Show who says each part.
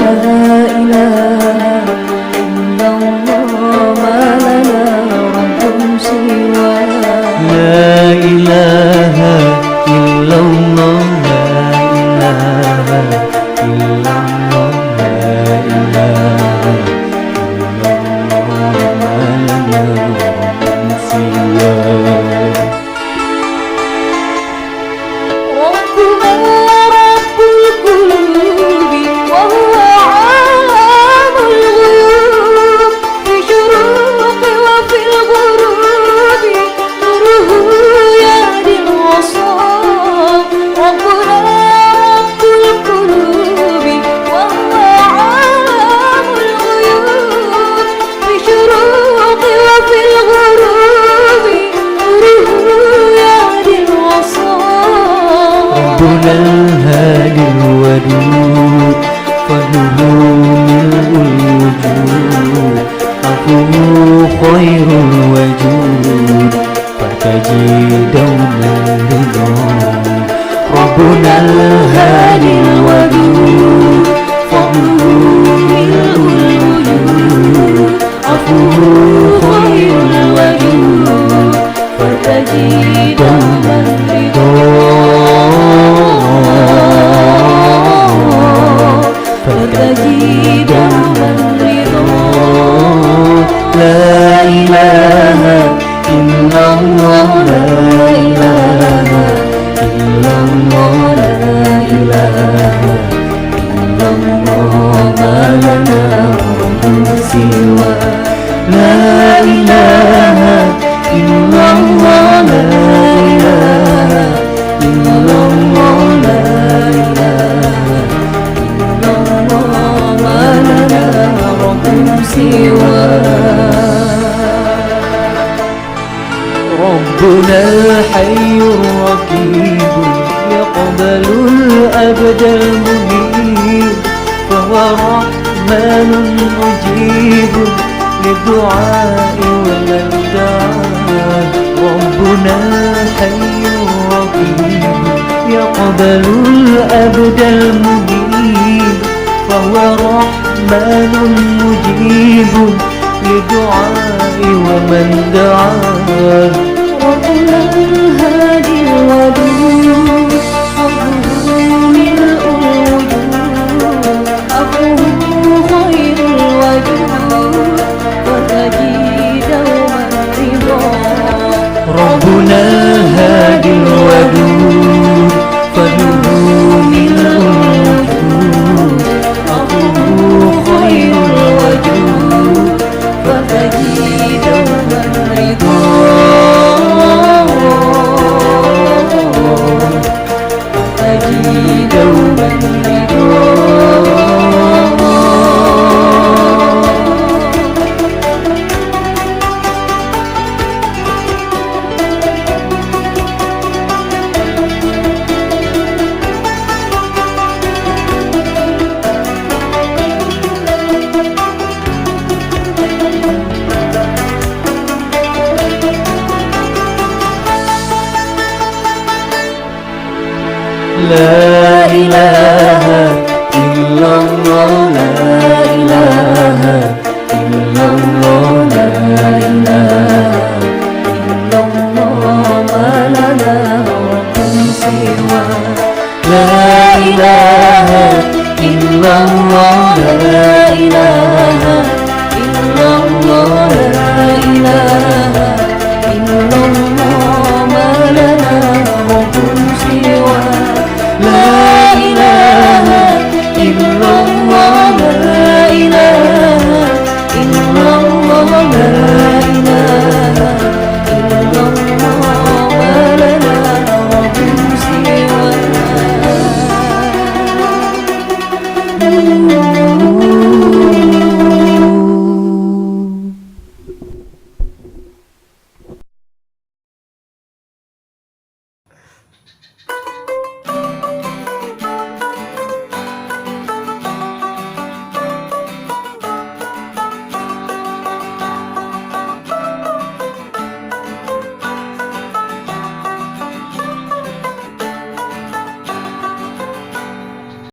Speaker 1: إله إلا الله ما لنا رب سواه لا إله إلا الله لا إله إلا الله لا إله إلا الله ما لنا رب سواه ربنا رب القلوب وهو عالم الغيوب في الشروق وفي الغروب نوره يهدي الوصال ربنا رب القلوب وهو عالم الغيوب في الشروق وفي الغروب نوره يهدي الوصال ربنا الهادي الودود فضله ملء الوجود عفوه خير الوجود فارتجي دوما الرضا ربنا الهادي الودود فضله ملء الوجود عفوه خير الوجود فارتجي دوما فارتجي دوما الرضا لا إله إلا الله لا إله إلا الله لا إله إلا الله ما لنا رب سواه لا إله إلا الله لا إله إلا الله لا إله إلا الله ما لنا رب سواه ربنا الحي الرقيب يقبل الأبد المنيب فهو رحمن مجيب للدعاء ومن دعاه ربنا الحي الرقيب يقبل الأبد المنيب فهو رحمن مجيب للدعاء ومن دعاه ربنا الهادي الودود فضله ملء الوجود عفوه خير الوجود فارتجي دوما الرضا ربنا الهادي الودود فضله ملء الوجود عفوه خير الوجود فارتجي دوما الرضا فارتجي دوما الرضا لا إله إلا الله